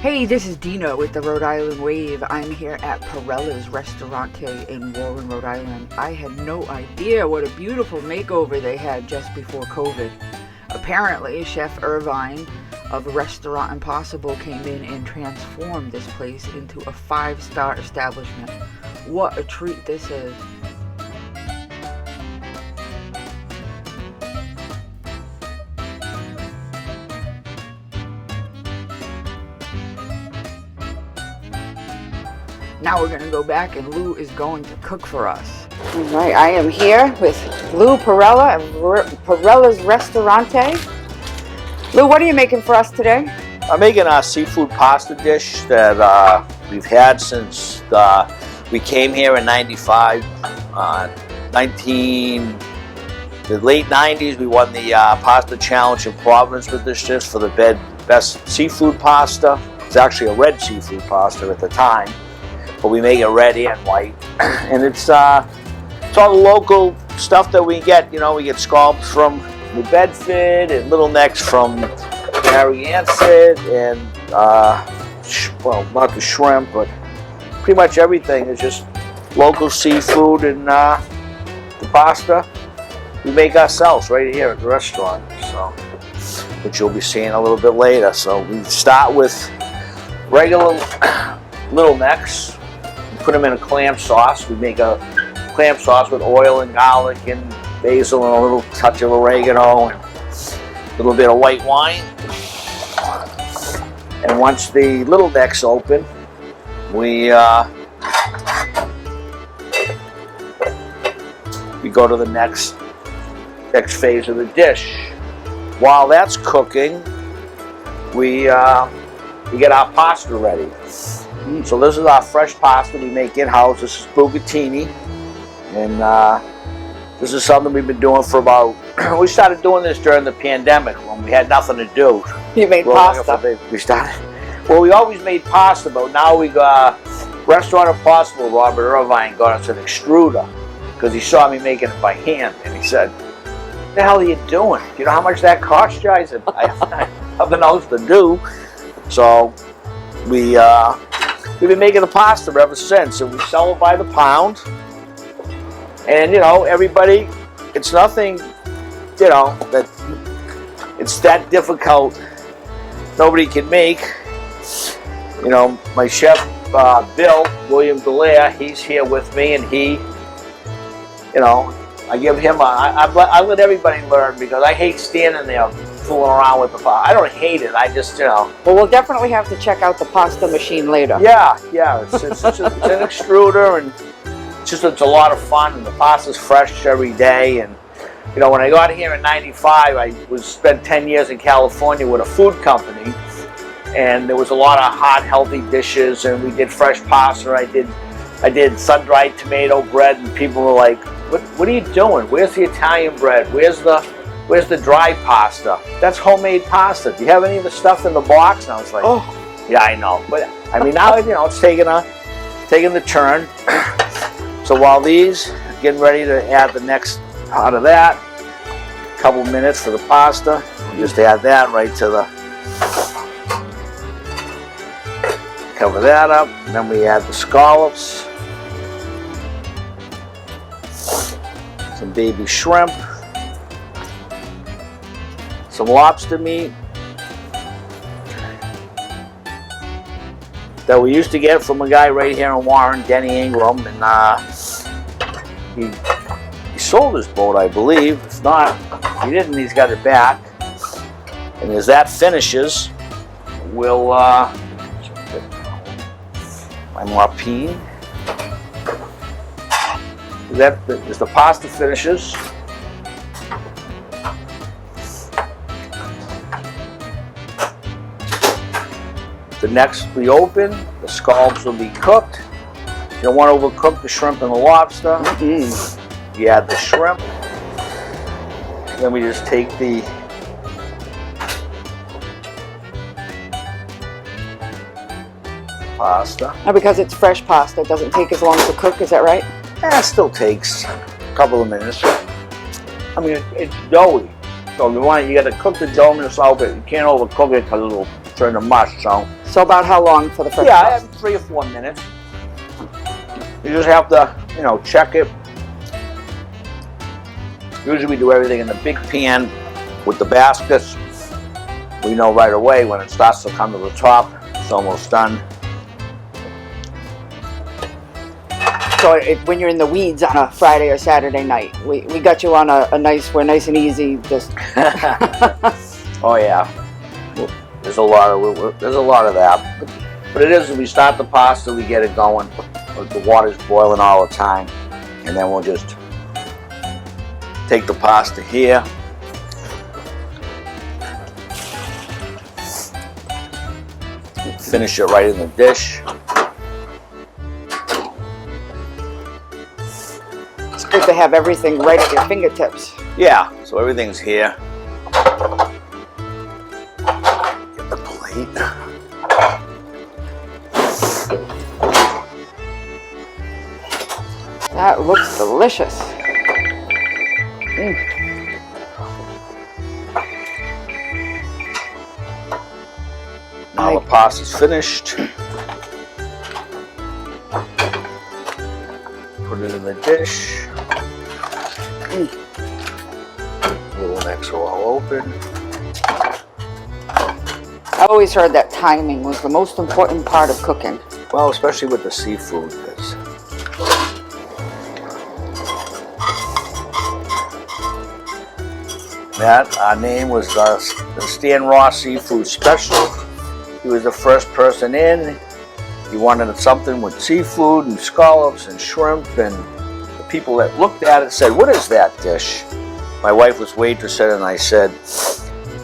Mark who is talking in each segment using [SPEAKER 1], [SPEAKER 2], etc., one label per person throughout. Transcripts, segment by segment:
[SPEAKER 1] Hey, this is Dina with the Rhode Island Wave. I'm here at Pirella's Ristorante in Warren, Rhode Island. I had no idea what a beautiful makeover they had just before COVID. Apparently, Chef Irvine of Restaurant Impossible came in and transformed this place into a 5-star establishment. What a treat this is. Now we're gonna go back and Lou is going to cook for us. All right, I am here with Lou Perella of Pirella's Ristorante. Lou, what are you making for us today?
[SPEAKER 2] I'm making a seafood pasta dish that we've had since we came here in '95. The late '90s, we won the pasta challenge in Providence with this dish for the best seafood pasta. It's actually a red seafood pasta at the time, but we make it red and white, and it's all the local stuff that we get. You know, we get scallops from New Bedford and little necks from Narragansett, and well, not the shrimp, but pretty much everything is just local seafood. And the pasta we make ourselves right here at the restaurant, so which you'll be seeing a little bit later. So we start with regular little necks. Put them in a clam sauce. We make a clam sauce with oil and garlic and basil and a little touch of oregano and a little bit of white wine. And once the little necks open, we go to the next phase of the dish. While that's cooking, we get our pasta ready. So this is our fresh pasta we make in-house. This is bucatini, and this is something we've been doing for about, we started doing this during the pandemic when we had nothing to do.
[SPEAKER 1] You made pasta?
[SPEAKER 2] Well, we always made pasta, but now we got Restaurant Impossible. Robert Irvine got us an extruder because he saw me making it by hand, and he said, "What the hell are you doing? Do you know how much that cost you?" I said, "I have nothing else to do." So we've been making the pasta ever since, and we sell it by the pound. And you know, everybody, it's nothing, you know, that it's that difficult. Nobody can make. You know, my chef Bill William Delaire, he's here with me, and he, you know, I give him I let everybody learn, because I hate standing there fooling around with the pasta. I don't hate it. I just, you know.
[SPEAKER 1] Well, we'll definitely have to check out the pasta machine later.
[SPEAKER 2] Yeah. It's an extruder, and it's a lot of fun. And the pasta's fresh every day. And you know, when I got here in '95, I spent 10 years in California with a food company, and there was a lot of hot, healthy dishes, and we did fresh pasta. I did sun-dried tomato bread, and people were like, "What are you doing? Where's the Italian bread? Where's the dry pasta? That's homemade pasta. Do you have any of the stuff in the box?" And I was like, "Oh, yeah, I know." But I mean, now, you know, it's taking the turn. So while these are getting ready to add the next part of that, a couple minutes for the pasta, just add that right to the, cover that up, and then we add the scallops, some baby shrimp, some lobster meat that we used to get from a guy right here in Warren, Denny Ingram, and he sold his boat, I believe. If not, he didn't. He's got it back. And as that finishes, we'll my marpine. As the pasta finishes, the necks will be open, the scallops will be cooked. You don't want to overcook the shrimp and the lobster. You add the shrimp. Then we just take the pasta.
[SPEAKER 1] Now, because it's fresh pasta, it doesn't take as long to cook, is that right?
[SPEAKER 2] It still takes a couple of minutes. I mean, it's doughy. So you got to cook the dough yourself, but you can't overcook it because it'll turn to mush. So
[SPEAKER 1] So about how long for the French
[SPEAKER 2] Yeah,
[SPEAKER 1] toast?
[SPEAKER 2] 3 or 4 minutes. You just have to, you know, check it. Usually we do everything in the big pan with the baskets. We know right away when it starts to come to the top, it's almost done.
[SPEAKER 1] So when you're in the weeds on a Friday or Saturday night, we got you on a nice, we're nice and easy, just.
[SPEAKER 2] Oh yeah, there's a lot of that. But it is, we start the pasta, we get it going. The water's boiling all the time, and then we'll just take the pasta here. Finish it right in the dish.
[SPEAKER 1] It's good to have everything right at your fingertips.
[SPEAKER 2] Yeah, so everything's here. Get the plate.
[SPEAKER 1] That looks delicious.
[SPEAKER 2] Now the pasta's finished. Put it in the dish. A little extra all open.
[SPEAKER 1] I always heard that timing was the most important part of cooking.
[SPEAKER 2] Well, especially with the seafood. 'Cause that, our name was the Stan Ross Seafood Special. He was the first person in. He wanted something with seafood and scallops and shrimp, and the people that looked at it said, "What is that dish?" My wife was waitressing, and I said,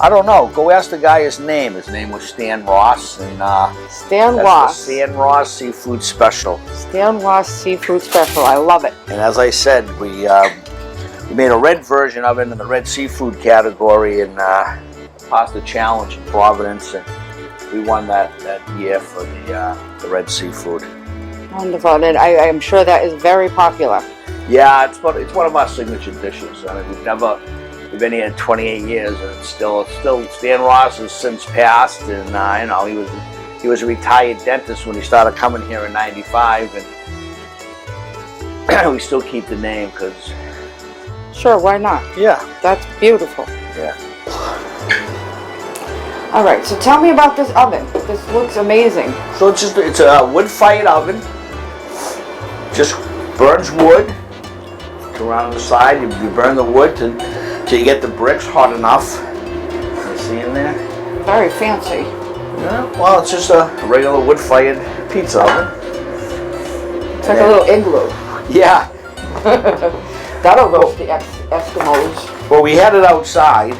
[SPEAKER 2] "I don't know. Go ask the guy his name." His name was Stan Ross, and
[SPEAKER 1] Stan
[SPEAKER 2] that's
[SPEAKER 1] Ross.
[SPEAKER 2] the Stan Ross Seafood Special.
[SPEAKER 1] Stan Ross Seafood Special. I love it.
[SPEAKER 2] And as I said, we made a red version of it in the red seafood category in Pasta Challenge in Providence, and we won that year for the red seafood.
[SPEAKER 1] Wonderful. And I am sure that is very popular.
[SPEAKER 2] Yeah, it's one of our signature dishes. I mean, we've been here 28 years, and it's still Stan Ross has since passed, and you know, he was a retired dentist when he started coming here in '95, and we still keep the name because.
[SPEAKER 1] Sure, why not?
[SPEAKER 2] Yeah.
[SPEAKER 1] That's beautiful.
[SPEAKER 2] Yeah.
[SPEAKER 1] All right, so tell me about this oven. This looks amazing.
[SPEAKER 2] So it's a wood-fired oven. Just burns wood. Around the side, you burn the wood till you get the bricks hot enough. You see in there?
[SPEAKER 1] Very fancy.
[SPEAKER 2] Yeah. Well, it's just a regular wood-fired pizza oven.
[SPEAKER 1] It's like a little igloo.
[SPEAKER 2] Yeah.
[SPEAKER 1] That'll roast the Eskimos.
[SPEAKER 2] Well, we had it outside,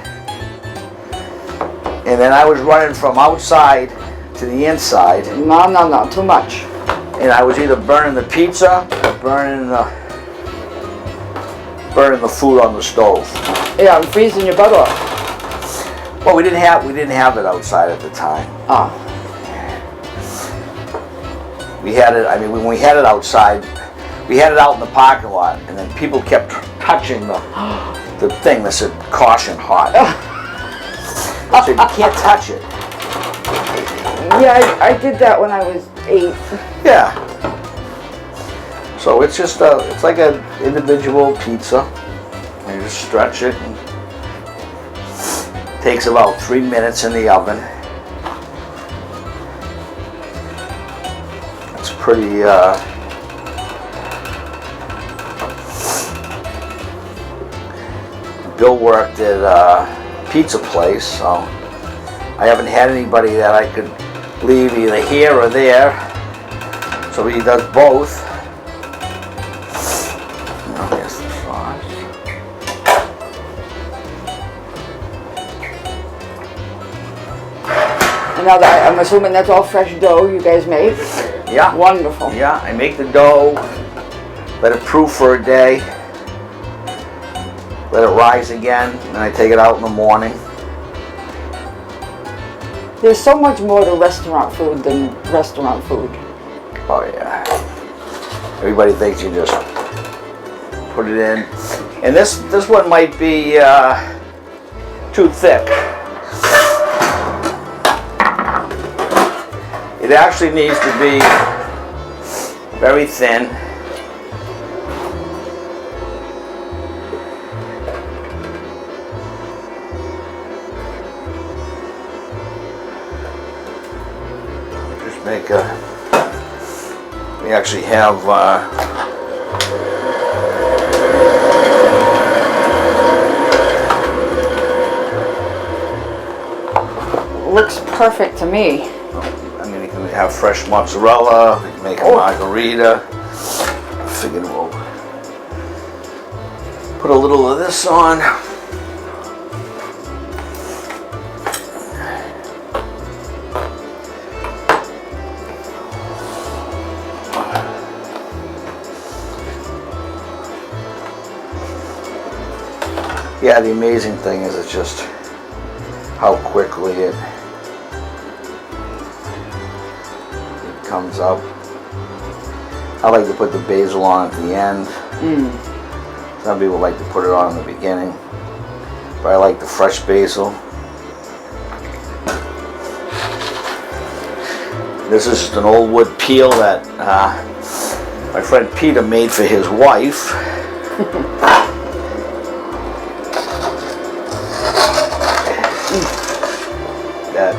[SPEAKER 2] and then I was running from outside to the inside.
[SPEAKER 1] No, too much.
[SPEAKER 2] And I was either burning the pizza or burning the food on the stove.
[SPEAKER 1] Yeah, I'm freezing your butt off.
[SPEAKER 2] Well, we didn't have it outside at the time.
[SPEAKER 1] Oh.
[SPEAKER 2] We had it. I mean, when we had it outside, we had it out in the parking lot, and then people kept touching the thing that said "caution hot." So you can't touch it.
[SPEAKER 1] Yeah, I did that when I was 8.
[SPEAKER 2] Yeah. So it's just it's like an individual pizza. You just stretch it. And takes about 3 minutes in the oven. It's pretty. Bill worked at a pizza place, so I haven't had anybody that I could leave either here or there. So he does both. Now here's the sauce.
[SPEAKER 1] And now I'm assuming that's all fresh dough you guys made?
[SPEAKER 2] Yeah.
[SPEAKER 1] Wonderful.
[SPEAKER 2] Yeah, I make the dough, let it proof for a day, let it rise again, and I take it out in the morning.
[SPEAKER 1] There's so much more to restaurant food than restaurant food.
[SPEAKER 2] Oh yeah. Everybody thinks you just put it in. And this one might be too thick. It actually needs to be very thin. Just make a, we actually have
[SPEAKER 1] looks perfect to me.
[SPEAKER 2] I mean, you can have fresh mozzarella, you can make a margarita. I figured we'll put a little of this on. Yeah, the amazing thing is it's just how quickly it comes up. I like to put the basil on at the end. Some people like to put it on in the beginning, but I like the fresh basil. This is just an old wood peel that my friend Peter made for his wife. That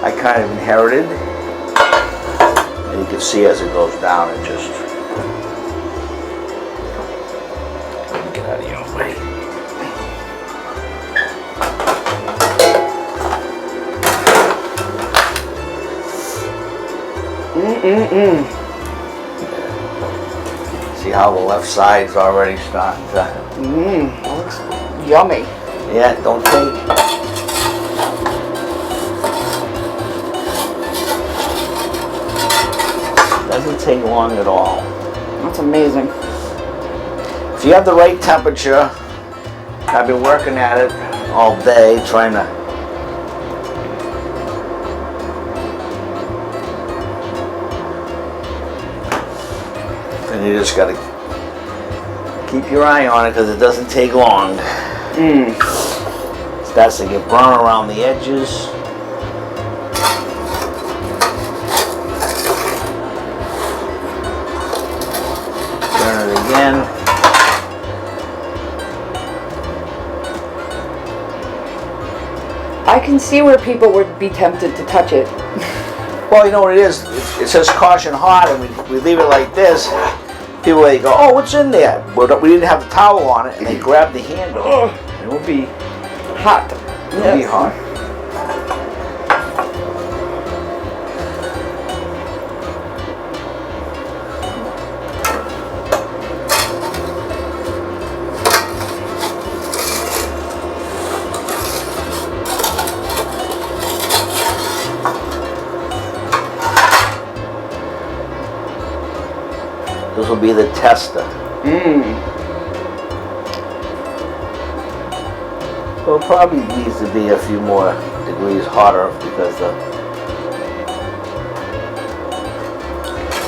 [SPEAKER 2] I kind of inherited, and you can see as it goes down, it just, get out of your way. See how the left side's already starting to.
[SPEAKER 1] It looks yummy.
[SPEAKER 2] Yeah, don't take. Doesn't take long at all.
[SPEAKER 1] That's amazing.
[SPEAKER 2] If you have the right temperature, I've been working at it all day trying to. And you just gotta keep your eye on it because it doesn't take long. It starts to get brown around the edges. Turn it again.
[SPEAKER 1] I can see where people would be tempted to touch it.
[SPEAKER 2] Well, you know what it is? It says caution hot, and we leave it like this. People they go, oh, what's in there? Well, we didn't have the towel on it, and they grab the handle. It will be
[SPEAKER 1] hot.
[SPEAKER 2] It'll be hot. This will be the tester. Well, it probably needs to be a few more degrees hotter because the.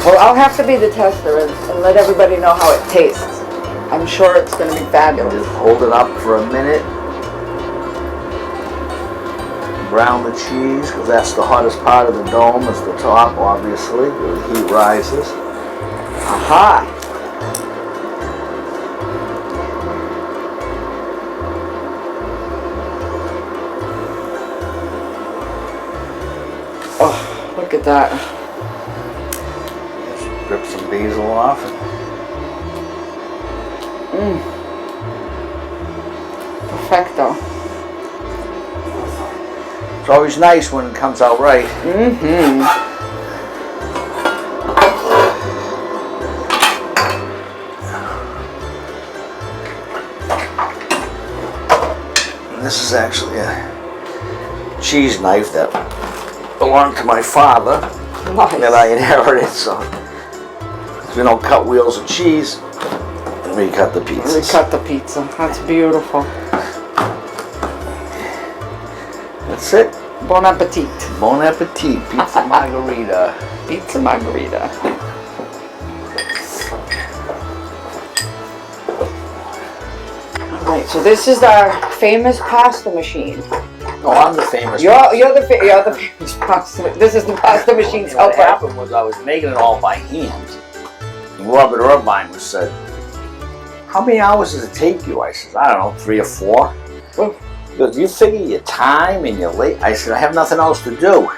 [SPEAKER 1] Well, I'll have to be the tester and let everybody know how it tastes. I'm sure it's going to be fabulous.
[SPEAKER 2] Just hold it up for a minute. Brown the cheese because that's the hottest part of the dome. Is the top, obviously, where the heat rises.
[SPEAKER 1] Aha! Oh, look at that.
[SPEAKER 2] Just rip some basil off.
[SPEAKER 1] Perfecto.
[SPEAKER 2] It's always nice when it comes out right. This is actually a cheese knife that belonged to my father.
[SPEAKER 1] Nice.
[SPEAKER 2] That I inherited, so we don't cut wheels of cheese, and we cut the pizza.
[SPEAKER 1] We cut the pizza. That's beautiful.
[SPEAKER 2] That's it.
[SPEAKER 1] Bon appetit.
[SPEAKER 2] Bon appetit. Pizza margarita.
[SPEAKER 1] Pizza margarita. Alright, so this is our famous pasta machine.
[SPEAKER 2] No, I'm the famous.
[SPEAKER 1] You're the famous pasta. This is the pasta machine's
[SPEAKER 2] What
[SPEAKER 1] helper.
[SPEAKER 2] happened was I was making it all by hand. And Robert Irvine was said, "How many hours does it take you?" I said, "I don't know, 3 or 4."
[SPEAKER 1] Well,
[SPEAKER 2] He goes, "You figure your time and your late?" I said, "I have nothing else to do."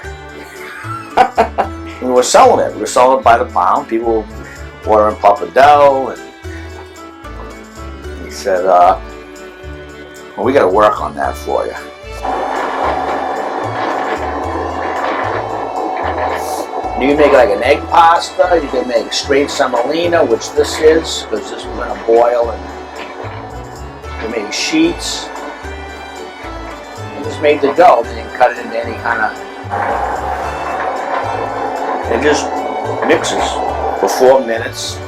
[SPEAKER 2] We were selling it. We were selling it by the pound. People were ordering pappardelle, and he said, "Well, we got to work on that for you." You can make like an egg pasta. You can make straight semolina, which this is, because this we're gonna boil, and you make sheets. You just make the dough, then you can cut it into any kind of. It just mixes for 4 minutes.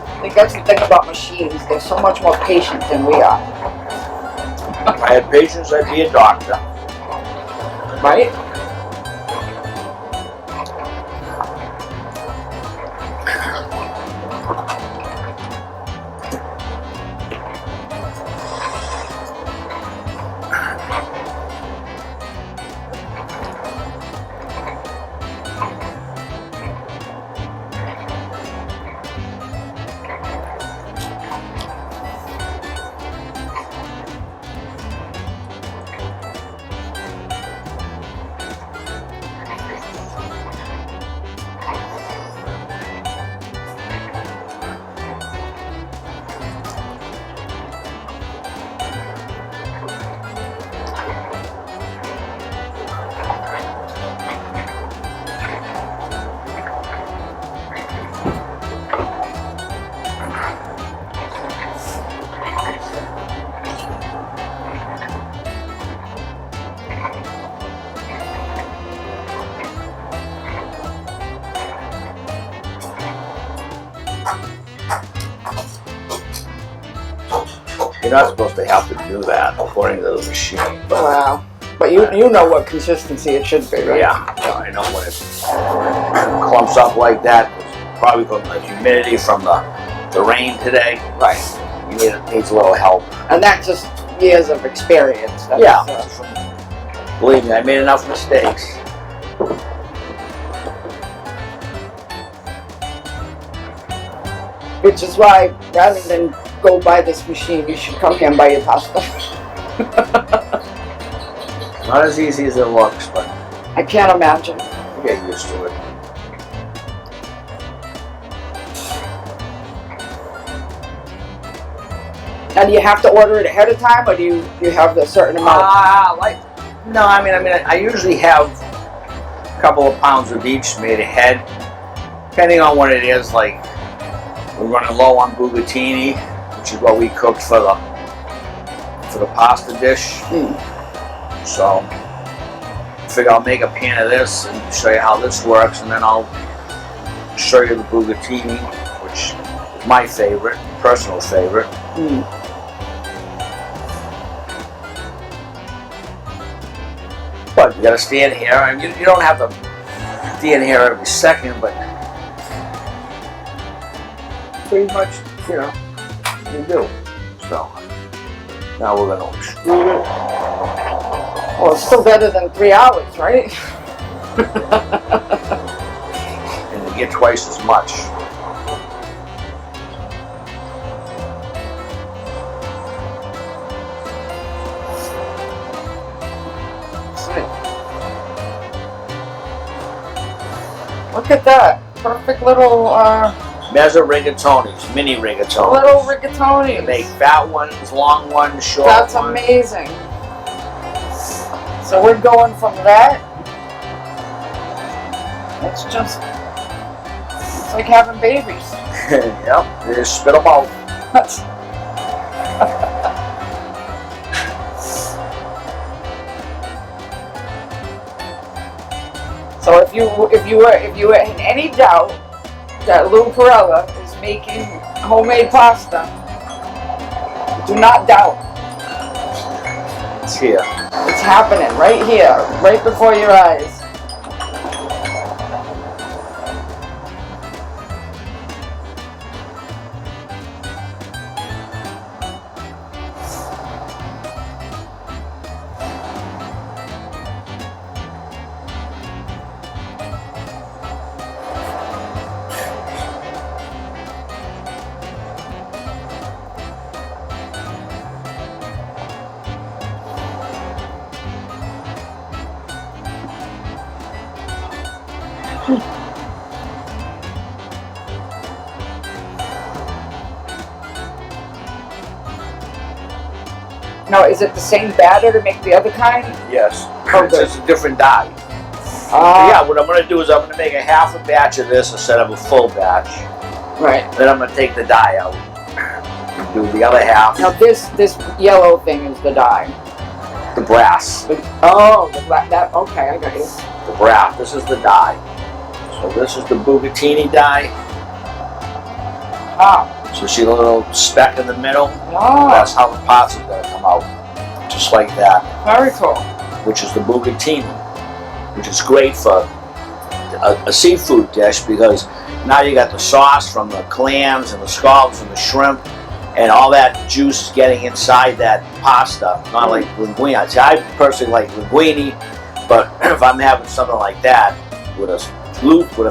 [SPEAKER 1] I think that's the thing about machines. They're so much more patient than we are.
[SPEAKER 2] If I had patience, I'd be a doctor.
[SPEAKER 1] Right?
[SPEAKER 2] You're not supposed to have to do that according to the machine.
[SPEAKER 1] Wow. But you know what consistency it should be, right?
[SPEAKER 2] Yeah, I know when it clumps up like that, it's probably from the humidity from the rain today.
[SPEAKER 1] Right.
[SPEAKER 2] It needs a little help.
[SPEAKER 1] And that's just years of experience. That's,
[SPEAKER 2] Yeah. Believe me, I made enough mistakes.
[SPEAKER 1] Which is why, rather than go buy this machine, you should come here and buy your pasta.
[SPEAKER 2] Not as easy as it looks, but
[SPEAKER 1] I can't imagine.
[SPEAKER 2] you get used to it.
[SPEAKER 1] Now, do you have to order it ahead of time, or do you have a certain amount?
[SPEAKER 2] No, I usually have a couple of pounds of each made ahead, depending on what it is. Like, we're running low on bucatini, which is what we cooked for the pasta dish. So, I figure I'll make a pan of this and show you how this works, and then I'll show you the bucatini, which is my favorite, personal favorite. But you gotta stand here. I mean, you don't have to stand here every second, but pretty much, you do. So, now we're gonna extrude it.
[SPEAKER 1] Well, it's still better than 3 hours, right?
[SPEAKER 2] And you get twice as much.
[SPEAKER 1] Look at that. Perfect little,
[SPEAKER 2] Mezza rigatonis, mini rigatonis.
[SPEAKER 1] little rigatoni.
[SPEAKER 2] You make fat ones, long ones, short
[SPEAKER 1] That's
[SPEAKER 2] ones.
[SPEAKER 1] amazing. So we're going from that. It's like having babies.
[SPEAKER 2] Yep, you just spit them out.
[SPEAKER 1] So if you were in any doubt that Lou Perella is making homemade pasta, do not doubt.
[SPEAKER 2] It's here.
[SPEAKER 1] It's happening right here, right before your eyes. Now, is it the same batter to make the other kind?
[SPEAKER 2] Yes.
[SPEAKER 1] Oh,
[SPEAKER 2] It's
[SPEAKER 1] good.
[SPEAKER 2] just a different dye. Yeah, what I'm going to do is I'm going to make a half a batch of this instead of a full batch.
[SPEAKER 1] Right.
[SPEAKER 2] Then I'm going to take the dye out and do the other half.
[SPEAKER 1] Now, this yellow thing is the dye.
[SPEAKER 2] The brass.
[SPEAKER 1] Oh, that. Okay, I got you.
[SPEAKER 2] The brass. This is the dye. So this is the Bugatini dye.
[SPEAKER 1] Ah.
[SPEAKER 2] So see the little speck in the middle?
[SPEAKER 1] Oh.
[SPEAKER 2] That's how the pasta is going to come out. Just like that.
[SPEAKER 1] Very cool.
[SPEAKER 2] Which is the Bugatini. Which is great for a seafood dish because now you got the sauce from the clams and the scallops and the shrimp and all that juice is getting inside that pasta. Not like linguine. See, I personally like linguine, but if I'm having something like that with a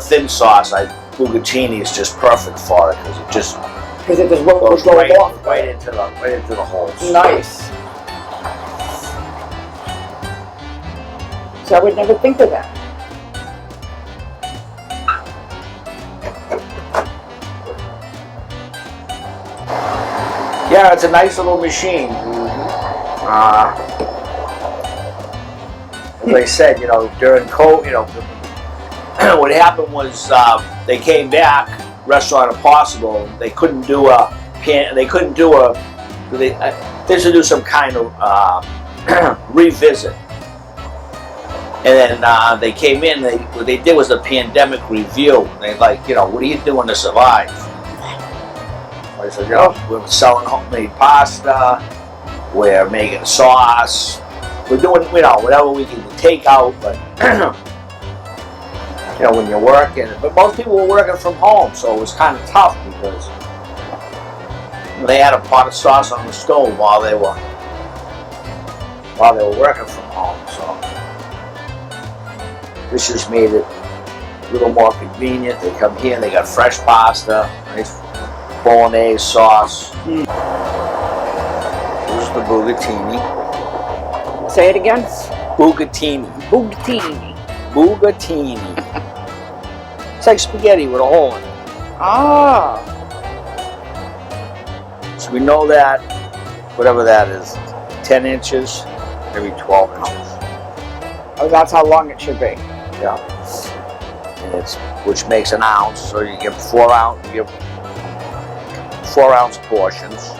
[SPEAKER 2] thin sauce, Bugatini is just perfect for it because it just goes right into the holes.
[SPEAKER 1] Nice. So I would never think of that.
[SPEAKER 2] Yeah, it's a nice little machine. As I said, during COVID, what happened was they came back, Restaurant Impossible. They couldn't do they had to do some kind of revisit. And then they came in, what they did was a pandemic review. They like, what are you doing to survive? I said, we're selling homemade pasta, we're making sauce, we're doing, whatever we can take out, but, when you're working, but most people were working from home, so it was kind of tough because they had a pot of sauce on the stove while they were working from home, so. This just made it a little more convenient. They come here and they got fresh pasta, nice bolognese sauce. This is the Bugatini.
[SPEAKER 1] Say it again.
[SPEAKER 2] Bugatini.
[SPEAKER 1] Bugatini.
[SPEAKER 2] Bugatini. It's like spaghetti with a hole in it.
[SPEAKER 1] Ah.
[SPEAKER 2] So we know that, whatever that is, 10 inches, maybe 12 inches.
[SPEAKER 1] Oh, that's how long it should be.
[SPEAKER 2] Yeah. And which makes an ounce, so you get 4 ounce portions.